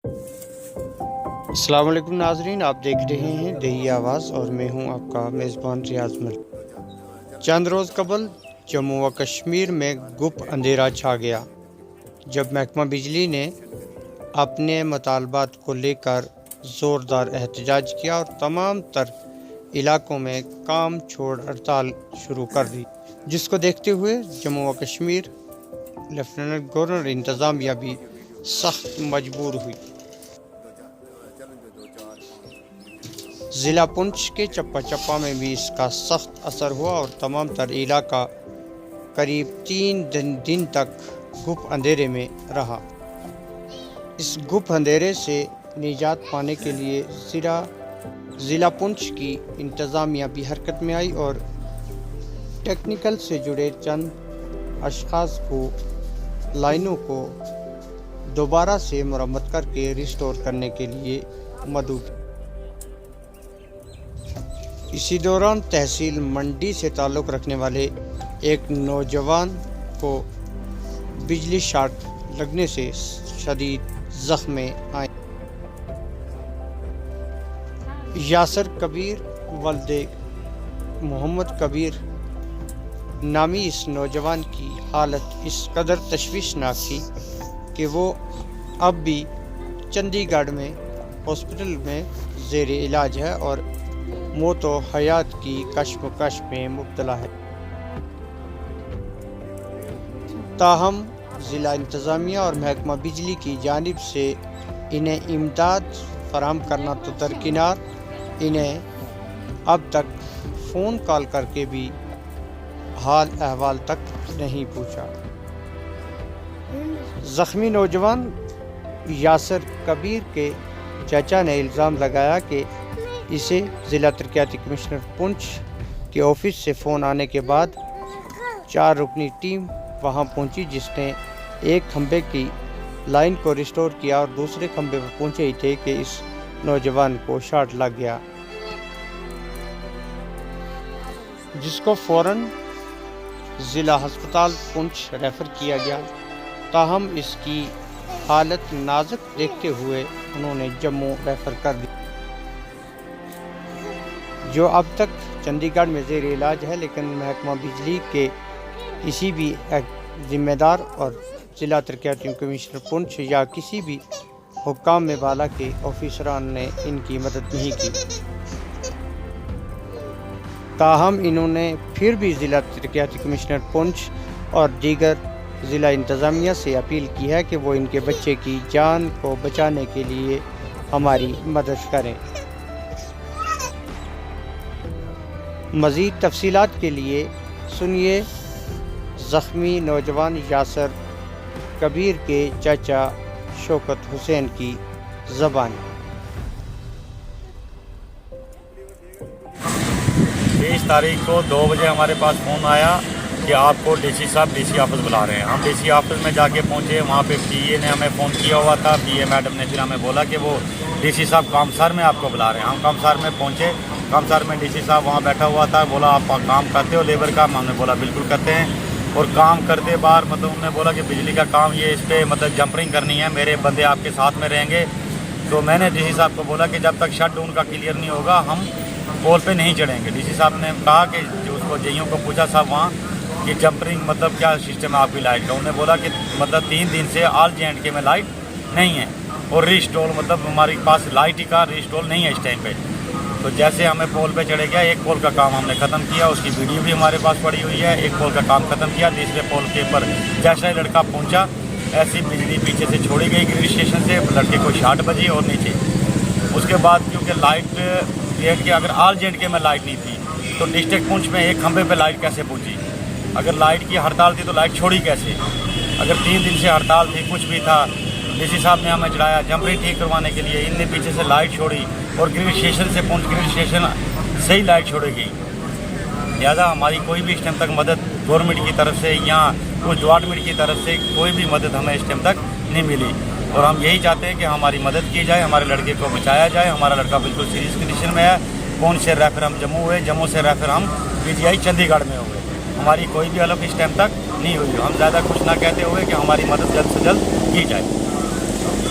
السلام علیکم ناظرین، آپ دیکھ رہے ہیں دیہی آواز اور میں ہوں آپ کا میزبان ریاض ملک۔ چند روز قبل جموں و کشمیر میں گپ اندھیرا چھا گیا جب محکمہ بجلی نے اپنے مطالبات کو لے کر زوردار احتجاج کیا اور تمام تر علاقوں میں کام چھوڑ ہڑتال شروع کر دی، جس کو دیکھتے ہوئے جموں و کشمیر لیفٹیننٹ گورنر انتظامیہ بھی سخت مجبور ہوئی۔ ضلع پونچھ کے چپا چپا میں بھی اس کا سخت اثر ہوا اور تمام تر علاقہ قریب 3 دن تک گپ اندھیرے میں رہا۔ اس گپ اندھیرے سے نجات پانے کے لیے ضلع پونچھ کی انتظامیہ بھی حرکت میں آئی اور ٹیکنیکل سے جڑے چند اشخاص کو لائنوں کو دوبارہ سے مرمت کر کے ریسٹور کرنے کے لیے مدعو کیا۔ اسی دوران تحصیل منڈی سے تعلق رکھنے والے ایک نوجوان کو بجلی شاٹ لگنے سے شدید زخم آئے۔ یاسر کبیر ولد محمد کبیر نامی اس نوجوان کی حالت اس قدر تشویشناک تھی کہ وہ اب بھی چندی گڑھ میں ہاسپٹل میں زیر علاج ہے اور موت و حیات کی کشمکش میں مبتلا ہے۔ تاہم ضلع انتظامیہ اور محکمہ بجلی کی جانب سے انہیں امداد فراہم کرنا تو درکنار، انہیں اب تک فون کال کر کے بھی حال احوال تک نہیں پوچھا۔ زخمی نوجوان یاسر کبیر کے چچا نے الزام لگایا کہ اسے ضلع ترقیاتی کمشنر پونچھ کے آفس سے فون آنے کے بعد 4 رکنی ٹیم وہاں پہنچی، جس نے ایک کھمبے کی لائن کو ریسٹور کیا اور دوسرے کھمبے پر پہنچے ہی تھے کہ اس نوجوان کو شارٹ لگ گیا، جس کو فوراً ضلع ہسپتال پونچھ ریفر کیا گیا۔ تاہم اس کی حالت نازک دیکھتے ہوئے انہوں نے جموں ریفر کر دی، جو اب تک چندی گڑھ میں زیر علاج ہے، لیکن محکمہ بجلی کے کسی بھی ذمہ دار اور ضلع ترقیاتی کمشنر پونچھ یا کسی بھی حکام میں بالا کے آفیسران نے ان کی مدد نہیں کی۔ تاہم انہوں نے پھر بھی ضلع ترقیاتی کمشنر پونچھ اور دیگر ضلع انتظامیہ سے اپیل کی ہے کہ وہ ان کے بچے کی جان کو بچانے کے لیے ہماری مدد کریں۔ مزید تفصیلات کے لیے سنیے زخمی نوجوان یاسر کبیر کے چچا شوکت حسین کی زبان۔ 20 تاریخ کو 2 بجے ہمارے پاس فون آیا کہ آپ کو ڈی سی صاحب ڈی سی آفس بلا رہے ہیں۔ ہم ڈی سی آفس میں جا کے پہنچے، وہاں پہ پی اے نے ہمیں فون کیا ہوا تھا، پی اے میڈم نے پھر ہمیں بولا کہ وہ ڈی سی صاحب کامسار میں آپ کو بلا رہے ہیں۔ ہم کامسار میں پہنچے، کامسار میں ڈی سی صاحب وہاں بیٹھا ہوا تھا، بولا آپ کام کرتے ہو لیبر کا؟ ہم نے بولا بالکل کرتے ہیں، اور کام کرتے بار مطلب انہوں نے بولا کہ بجلی کا کام یہ اس پہ مطلب جمپرنگ کرنی ہے، میرے بندے آپ کے ساتھ میں رہیں گے۔ تو میں نے ڈی سی صاحب کو بولا کہ جب تک شٹ ڈاؤن کا کلیئر نہیں ہوگا ہم پول پہ نہیں چڑھیں گے۔ ڈی سی صاحب نے کہا کہ جو اس کو جئیوں کو پوچھا صاحب وہاں کہ جمپرنگ مطلب کیا سسٹم ہے آپ کی لائٹ کا؟ انہوں نے بولا کہ مطلب 3 دن سے آل J&K میں لائٹ نہیں ہے اور ریسٹول مطلب ہمارے پاس لائٹ ہی کا ریسٹول نہیں ہے اس ٹائم پہ۔ تو جیسے ہمیں پول پہ چڑھے گیا، ایک پول کا کام ہم نے ختم کیا، اس کی ویڈیو بھی ہمارے پاس پڑی ہوئی ہے، ایک پول کا کام ختم کیا، تیسرے پول کے اوپر جیسا ہی لڑکا پہنچا ایسی بجلی پیچھے سے چھوڑی گئی گریڈ اسٹیشن سے، لڑکے کو شارٹ بجی اور نیچے۔ اس کے بعد کیونکہ لائٹ J&K اگر آل J&K میں لائٹ نہیں تھی تو ڈسٹرکٹ پونچھ میں ایک کھمبے پہ لائٹ کیسے پہنچی؟ اگر لائٹ کی ہڑتال تھی تو لائٹ چھوڑی کیسے؟ اگر 3 دن سے ہڑتال تھی، کچھ بھی تھا، ڈی سی صاحب نے ہمیں چڑھایا جمپرنگ ٹھیک کروانے کے لیے، ان نے پیچھے سے لائٹ چھوڑی اور گریڈ اسٹیشن سے پونچھ گریڈ اسٹیشن سے ہی لائٹ چھوڑے گئی۔ لہٰذا ہماری کوئی بھی اس ٹائم تک مدد گورنمنٹ کی طرف سے یا کچھ ڈپارٹمنٹ کی طرف سے کوئی بھی مدد ہمیں اس ٹائم تک نہیں ملی، اور ہم یہی چاہتے ہیں کہ ہماری مدد کی جائے، ہمارے لڑکے کو بچایا جائے۔ ہمارا لڑکا بالکل سیریس کنڈیشن میں ہے، پونچھ سے ریفر ہم جموں ہوئے، جموں سے ریفر ہم PGI چندی گڑھ میں ہوئے، ہماری کوئی بھی ہیلپ اس ٹائم تک نہیں ہوئی۔ ہم زیادہ کچھ نہ کہتے ہوئے کہ ہماری مدد جلد سے جلد کی جائے۔